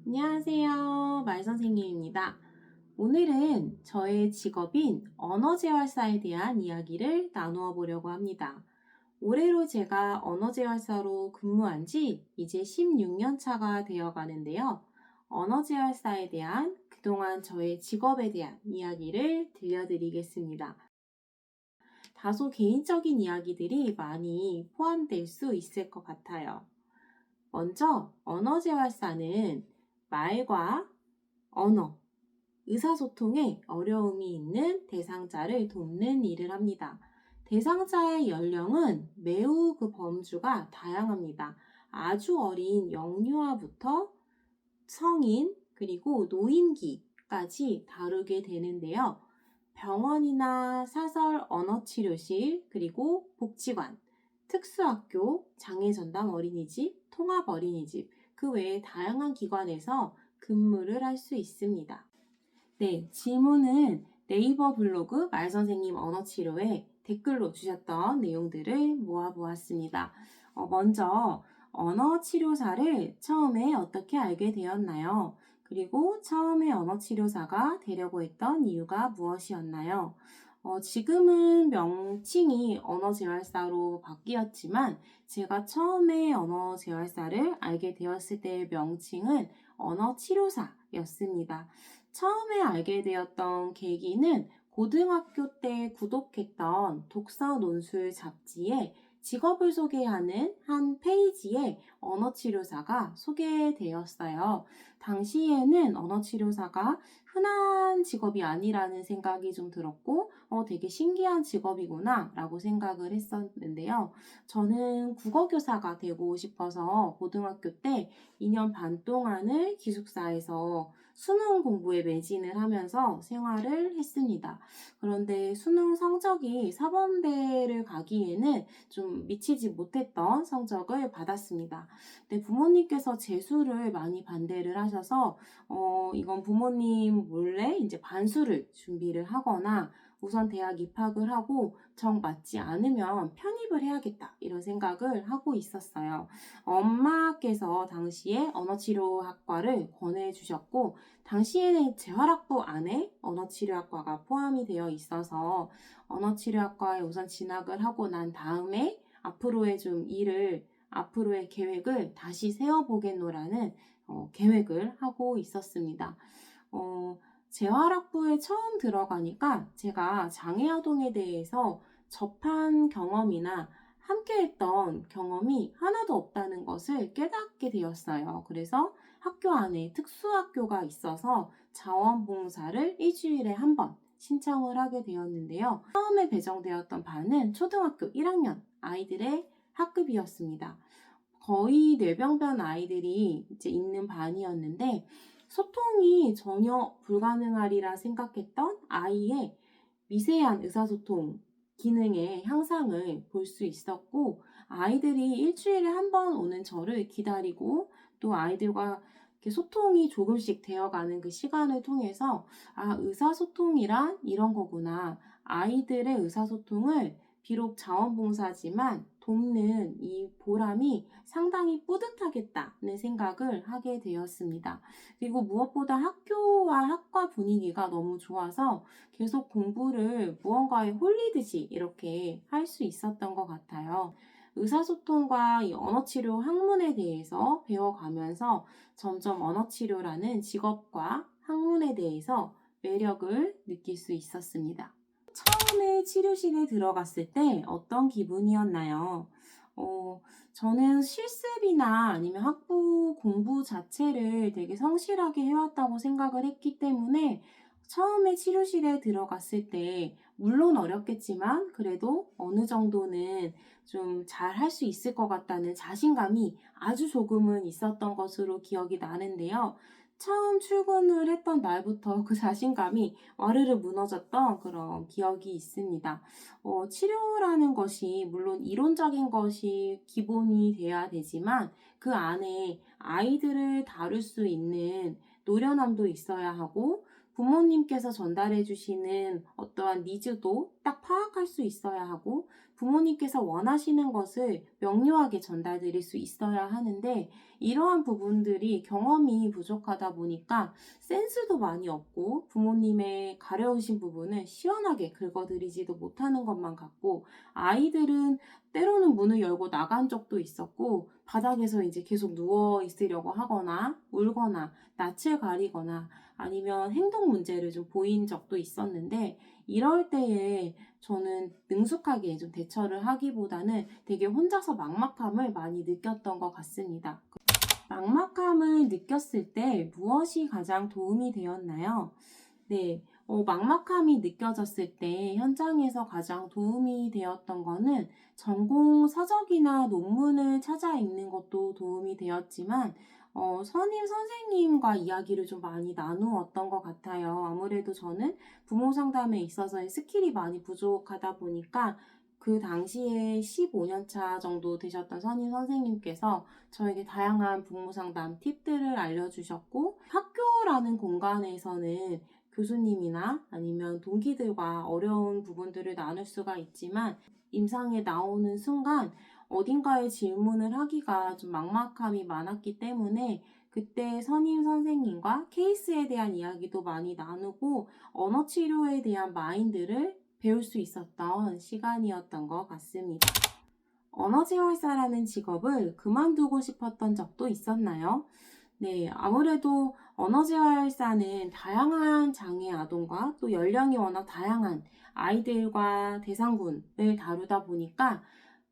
안녕하세요. 말선생님입니다. 오늘은 저의 직업인 언어재활사에 대한 이야기를 나누어 보려고 합니다. 올해로 제가 언어재활사로 근무한 지 이제 16년 차가 되어 가는데요. 언어재활사에 대한 그동안 저의 직업에 대한 이야기를 들려드리겠습니다. 다소 개인적인 이야기들이 많이 포함될 수 있을 것 같아요. 먼저 언어재활사는 말과 언어, 의사소통에 어려움이 있는 대상자를 돕는 일을 합니다. 대상자의 연령은 매우 그 범주가 다양합니다. 아주 어린 영유아부터 성인 그리고 노인기까지 다루게 되는데요. 병원이나 사설 언어치료실 그리고 복지관, 특수학교, 장애전담 어린이집, 통합 어린이집 그 외에 다양한 기관에서 근무를 할 수 있습니다. 네, 질문은 네이버 블로그 말선생님 언어치료에 댓글로 주셨던 내용들을 모아보았습니다. 먼저 언어치료사를 처음에 어떻게 알게 되었나요? 그리고 처음에 언어치료사가 되려고 했던 이유가 무엇이었나요? 지금은 명칭이 언어재활사로 바뀌었지만 제가 처음에 언어재활사를 알게 되었을 때의 명칭은 언어치료사였습니다. 처음에 알게 되었던 계기는 고등학교 때 구독했던 독서 논술 잡지에 직업을 소개하는 한 페이지에 언어치료사가 소개되었어요. 당시에는 언어치료사가 흔한 직업이 아니라는 생각이 좀 들었고, 되게 신기한 직업이구나 라고 생각을 했었는데요. 저는 국어교사가 되고 싶어서 고등학교 때 2년 반 동안을 기숙사에서 수능 공부에 매진을 하면서 생활을 했습니다. 그런데 수능 성적이 사범대를 가기에는 좀 미치지 못했던 성적을 받았습니다. 근데 부모님께서 재수를 많이 반대를 하셔서 이건 부모님 몰래 이제 반수를 준비를 하거나 우선 대학 입학을 하고 정 맞지 않으면 편입을 해야겠다 이런 생각을 하고 있었어요. 엄마께서 당시에 언어치료학과를 권해주셨고 당시에는 재활학부 안에 언어치료학과가 포함이 되어 있어서 언어치료학과에 우선 진학을 하고 난 다음에 앞으로의 계획을 다시 세워보겠노라는 계획을 하고 있었습니다. 재활학부에 처음 들어가니까 제가 장애아동에 대해서 접한 경험이나 함께했던 경험이 하나도 없다는 것을 깨닫게 되었어요. 그래서 학교 안에 특수학교가 있어서 자원봉사를 일주일에 한 번 신청을 하게 되었는데요. 처음에 배정되었던 반은 초등학교 1학년 아이들의 학급이었습니다. 거의 뇌병변 아이들이 이제 있는 반이었는데 소통이 전혀 불가능하리라 생각했던 아이의 미세한 의사소통 기능의 향상을 볼 수 있었고 아이들이 일주일에 한 번 오는 저를 기다리고 또 아이들과 이렇게 소통이 조금씩 되어가는 그 시간을 통해서 의사소통이란 이런 거구나. 아이들의 의사소통을 비록 자원봉사지만 돕는 이 보람이 상당히 뿌듯하겠다는 생각을 하게 되었습니다. 그리고 무엇보다 학교와 학과 분위기가 너무 좋아서 계속 공부를 무언가에 홀리듯이 이렇게 할 수 있었던 것 같아요. 의사소통과 이 언어치료 학문에 대해서 배워가면서 점점 언어치료라는 직업과 학문에 대해서 매력을 느낄 수 있었습니다. 처음에 치료실에 들어갔을 때 어떤 기분이었나요? 저는 실습이나 아니면 학부 공부 자체를 되게 성실하게 해왔다고 생각을 했기 때문에 처음에 치료실에 들어갔을 때 물론 어렵겠지만 그래도 어느 정도는 좀 잘 할 수 있을 것 같다는 자신감이 아주 조금은 있었던 것으로 기억이 나는데요. 처음 출근을 했던 날부터 그 자신감이 와르르 무너졌던 그런 기억이 있습니다. 치료라는 것이 물론 이론적인 것이 기본이 돼야 되지만 그 안에 아이들을 다룰 수 있는 노련함도 있어야 하고 부모님께서 전달해 주시는 어떠한 니즈도 딱 파악할 수 있어야 하고 부모님께서 원하시는 것을 명료하게 전달드릴 수 있어야 하는데 이러한 부분들이 경험이 부족하다 보니까 센스도 많이 없고 부모님의 가려우신 부분을 시원하게 긁어드리지도 못하는 것만 같고 아이들은 때로는 문을 열고 나간 적도 있었고 바닥에서 이제 계속 누워 있으려고 하거나 울거나 낯을 가리거나 아니면 행동 문제를 좀 보인 적도 있었는데 이럴 때에 저는 능숙하게 좀 대처를 하기보다는 되게 혼자서 막막함을 많이 느꼈던 것 같습니다. 막막함을 느꼈을 때 무엇이 가장 도움이 되었나요? 네, 막막함이 느껴졌을 때 현장에서 가장 도움이 되었던 거는 전공 서적이나 논문을 찾아 읽는 것도 도움이 되었지만, 선임 선생님과 이야기를 좀 많이 나누었던 것 같아요. 아무래도 저는 부모 상담에 있어서의 스킬이 많이 부족하다 보니까 그 당시에 15년 차 정도 되셨던 선임 선생님께서 저에게 다양한 부모 상담 팁들을 알려주셨고, 학교라는 공간에서는 교수님이나 아니면 동기들과 어려운 부분들을 나눌 수가 있지만 임상에 나오는 순간 어딘가에 질문을 하기가 좀 막막함이 많았기 때문에 그때 선임 선생님과 케이스에 대한 이야기도 많이 나누고 언어 치료에 대한 마인드를 배울 수 있었던 시간이었던 것 같습니다. 언어재활사라는 직업을 그만두고 싶었던 적도 있었나요? 네, 아무래도 언어재활사는 다양한 장애 아동과 또 연령이 워낙 다양한 아이들과 대상군을 다루다 보니까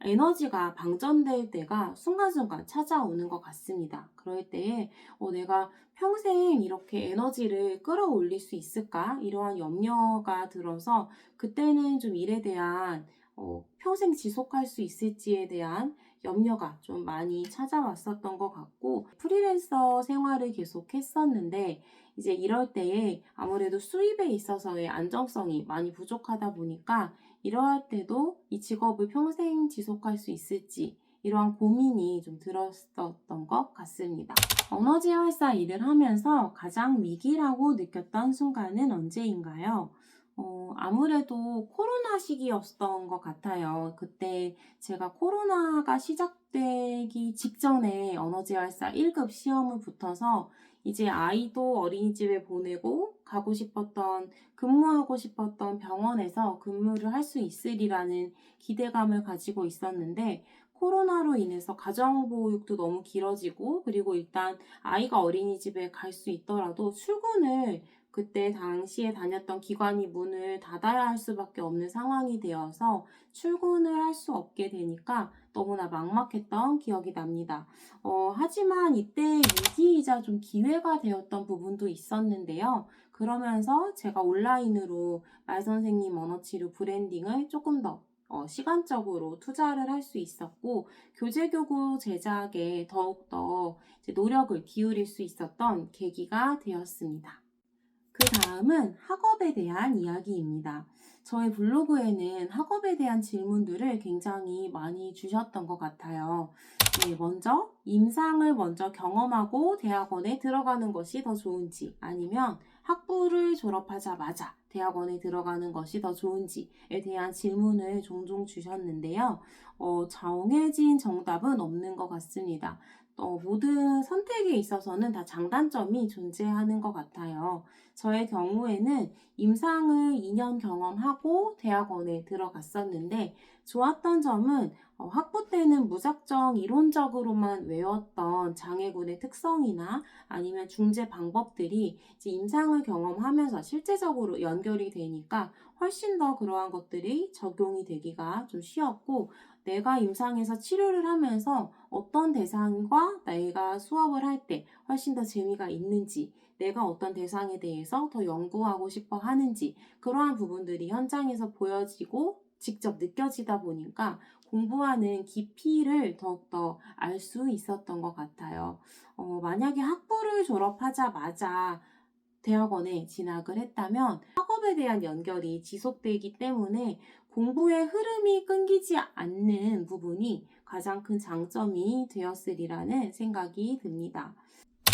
에너지가 방전될 때가 순간순간 찾아오는 것 같습니다. 그럴 때에 내가 평생 이렇게 에너지를 끌어올릴 수 있을까? 이러한 염려가 들어서 그때는 좀 일에 대한 평생 지속할 수 있을지에 대한 염려가 좀 많이 찾아왔었던 것 같고 프리랜서 생활을 계속 했었는데 이제 이럴 때에 아무래도 수입에 있어서의 안정성이 많이 부족하다 보니까 이러할 때도 이 직업을 평생 지속할 수 있을지 이러한 고민이 좀 들었었던 것 같습니다. 언어재활사 일을 하면서 가장 위기라고 느꼈던 순간은 언제인가요? 아무래도 코로나 시기였던 것 같아요. 그때 제가 코로나가 시작되기 직전에 언어재활사 1급 시험을 붙어서 이제 아이도 어린이집에 보내고 가고 싶었던, 근무하고 싶었던 병원에서 근무를 할 수 있으리라는 기대감을 가지고 있었는데 코로나로 인해서 가정보육도 너무 길어지고 그리고 일단 아이가 어린이집에 갈 수 있더라도 출근을 그때 당시에 다녔던 기관이 문을 닫아야 할 수밖에 없는 상황이 되어서 출근을 할 수 없게 되니까 너무나 막막했던 기억이 납니다. 하지만 이때 위기이자 좀 기회가 되었던 부분도 있었는데요. 그러면서 제가 온라인으로 말선생님 언어치료 브랜딩을 조금 더 시간적으로 투자를 할 수 있었고 교재교구 제작에 더욱더 노력을 기울일 수 있었던 계기가 되었습니다. 그 다음은 학업에 대한 이야기입니다. 저의 블로그에는 학업에 대한 질문들을 굉장히 많이 주셨던 것 같아요. 네, 먼저 임상을 먼저 경험하고 대학원에 들어가는 것이 더 좋은지 아니면 학부를 졸업하자마자 대학원에 들어가는 것이 더 좋은지에 대한 질문을 종종 주셨는데요. 정해진 정답은 없는 것 같습니다. 모든 선택에 있어서는 다 장단점이 존재하는 것 같아요. 저의 경우에는 임상을 2년 경험하고 대학원에 들어갔었는데 좋았던 점은 학부 때는 무작정 이론적으로만 외웠던 장애군의 특성이나 아니면 중재 방법들이 이제 임상을 경험하면서 실제적으로 연결이 되니까 훨씬 더 그러한 것들이 적용이 되기가 좀 쉬웠고 내가 임상에서 치료를 하면서 어떤 대상과 내가 수업을 할 때 훨씬 더 재미가 있는지 내가 어떤 대상에 대해서 더 연구하고 싶어 하는지 그러한 부분들이 현장에서 보여지고 직접 느껴지다 보니까 공부하는 깊이를 더욱더 알 수 있었던 것 같아요. 만약에 학부를 졸업하자마자 대학원에 진학을 했다면 학업에 대한 연결이 지속되기 때문에 공부의 흐름이 끊기지 않는 부분이 가장 큰 장점이 되었으리라는 생각이 듭니다.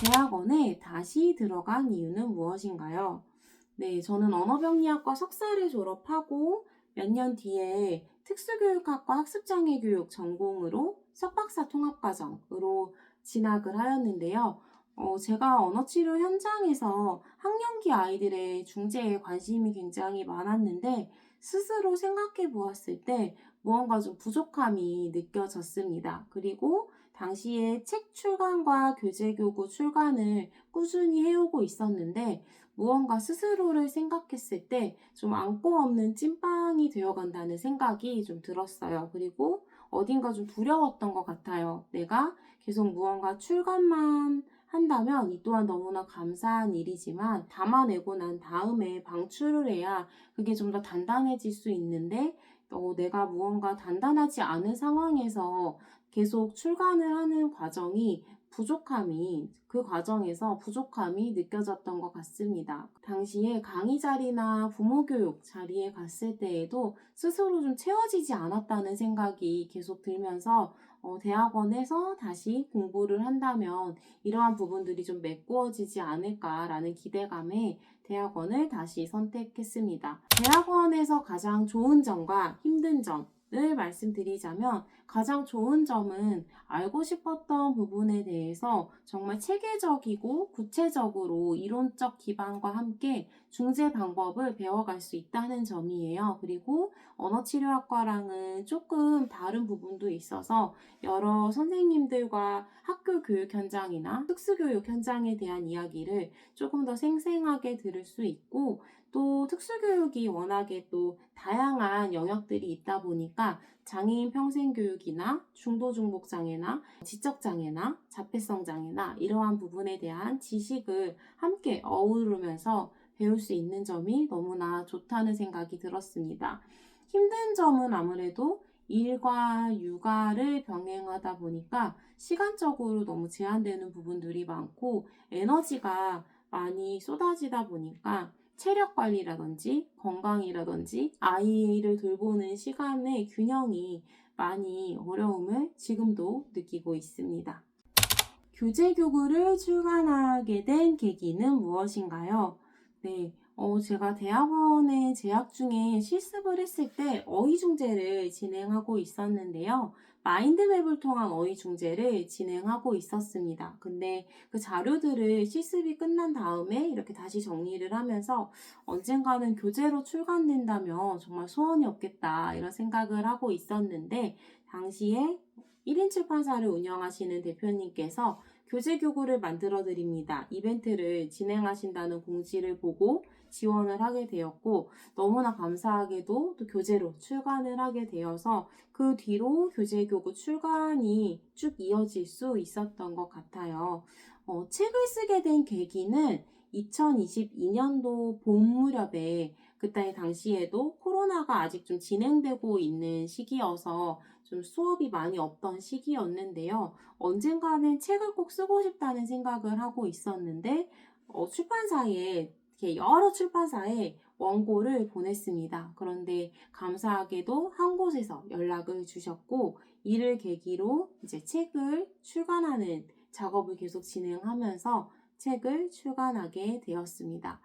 대학원에 다시 들어간 이유는 무엇인가요? 네, 저는 언어병리학과 석사를 졸업하고 몇 년 뒤에 특수교육학과 학습장애교육 전공으로 석박사 통합과정으로 진학을 하였는데요. 제가 언어치료 현장에서 학령기 아이들의 중재에 관심이 굉장히 많았는데 스스로 생각해 보았을 때 무언가 좀 부족함이 느껴졌습니다. 그리고 당시에 책 출간과 교재교구 출간을 꾸준히 해오고 있었는데 무언가 스스로를 생각했을 때 좀 안고 없는 찐빵이 되어간다는 생각이 좀 들었어요. 그리고 어딘가 좀 두려웠던 것 같아요. 내가 계속 무언가 출간만 한다면 이 또한 너무나 감사한 일이지만 담아내고 난 다음에 방출을 해야 그게 좀 더 단단해질 수 있는데 내가 무언가 단단하지 않은 상황에서 계속 출간을 하는 그 과정에서 부족함이 느껴졌던 것 같습니다. 당시에 강의 자리나 부모 교육 자리에 갔을 때에도 스스로 좀 채워지지 않았다는 생각이 계속 들면서 대학원에서 다시 공부를 한다면 이러한 부분들이 좀 메꾸어지지 않을까라는 기대감에 대학원을 다시 선택했습니다. 대학원에서 가장 좋은 점과 힘든 점을 말씀드리자면 가장 좋은 점은 알고 싶었던 부분에 대해서 정말 체계적이고 구체적으로 이론적 기반과 함께 중재 방법을 배워갈 수 있다는 점이에요. 그리고 언어치료학과랑은 조금 다른 부분도 있어서 여러 선생님들과 학교 교육 현장이나 특수교육 현장에 대한 이야기를 조금 더 생생하게 들을 수 있고 또 특수교육이 워낙에 또 다양한 영역들이 있다 보니까 장애인 평생교육이나 중도중복장애나 지적장애나 자폐성장애나 이러한 부분에 대한 지식을 함께 어우르면서 배울 수 있는 점이 너무나 좋다는 생각이 들었습니다. 힘든 점은 아무래도 일과 육아를 병행하다 보니까 시간적으로 너무 제한되는 부분들이 많고 에너지가 많이 쏟아지다 보니까 체력 관리라든지 건강이라든지 아이를 돌보는 시간의 균형이 많이 어려움을 지금도 느끼고 있습니다. 교재교구를 출간하게 된 계기는 무엇인가요? 네, 제가 대학원에 재학 중에 실습을 했을 때 어휘중재를 진행하고 있었는데요. 마인드맵을 통한 어휘중재를 진행하고 있었습니다. 근데 그 자료들을 실습이 끝난 다음에 이렇게 다시 정리를 하면서 언젠가는 교재로 출간된다면 정말 소원이 없겠다 이런 생각을 하고 있었는데 당시에 1인 출판사를 운영하시는 대표님께서 교재교구를 만들어 드립니다. 이벤트를 진행하신다는 공지를 보고 지원을 하게 되었고 너무나 감사하게도 또 교재로 출간을 하게 되어서 그 뒤로 교재교구 출간이 쭉 이어질 수 있었던 것 같아요. 책을 쓰게 된 계기는 2022년도 봄 무렵에 그때 당시에도 코로나가 아직 좀 진행되고 있는 시기여서 좀 수업이 많이 없던 시기였는데요. 언젠가는 책을 꼭 쓰고 싶다는 생각을 하고 있었는데 여러 출판사에 원고를 보냈습니다. 그런데 감사하게도 한 곳에서 연락을 주셨고 이를 계기로 이제 책을 출간하는 작업을 계속 진행하면서 책을 출간하게 되었습니다.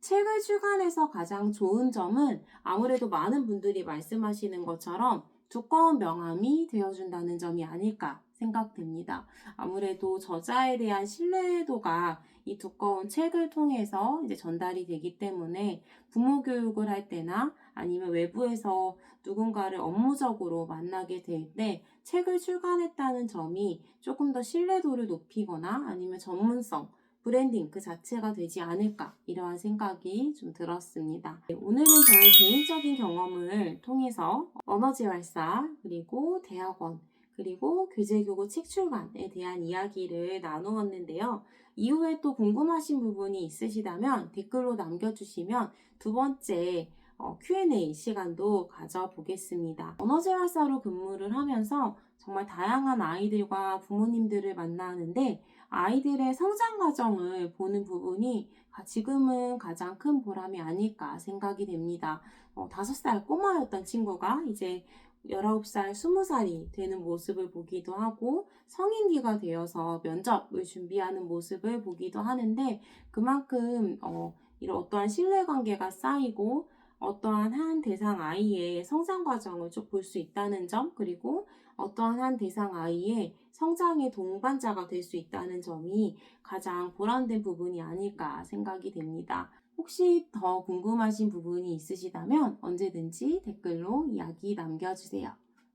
책을 출간해서 가장 좋은 점은 아무래도 많은 분들이 말씀하시는 것처럼 두꺼운 명함이 되어준다는 점이 아닐까 생각됩니다. 아무래도 저자에 대한 신뢰도가 이 두꺼운 책을 통해서 이제 전달이 되기 때문에 부모 교육을 할 때나 아니면 외부에서 누군가를 업무적으로 만나게 될 때 책을 출간했다는 점이 조금 더 신뢰도를 높이거나 아니면 전문성, 브랜딩 그 자체가 되지 않을까 이러한 생각이 좀 들었습니다. 오늘은 저의 개인적인 경험을 통해서 언어재활사 그리고 대학원 그리고 교재교구 책 출간에 대한 이야기를 나누었는데요. 이후에 또 궁금하신 부분이 있으시다면 댓글로 남겨주시면 두 번째 Q&A 시간도 가져보겠습니다. 언어재활사로 근무를 하면서 정말 다양한 아이들과 부모님들을 만나는데 아이들의 성장 과정을 보는 부분이 지금은 가장 큰 보람이 아닐까 생각이 됩니다. 5살 꼬마였던 친구가 이제 19살, 20살이 되는 모습을 보기도 하고 성인기가 되어서 면접을 준비하는 모습을 보기도 하는데 그만큼 이런 어떠한 신뢰관계가 쌓이고 어떠한 한 대상 아이의 성장 과정을 쭉 볼 수 있다는 점, 그리고 어떠한 한 대상 아이의 성장의 동반자가 될 수 있다는 점이 가장 보람된 부분이 아닐까 생각이 됩니다. 혹시 더 궁금하신 부분이 있으시다면 언제든지 댓글로 이야기 남겨주세요.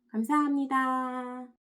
감사합니다.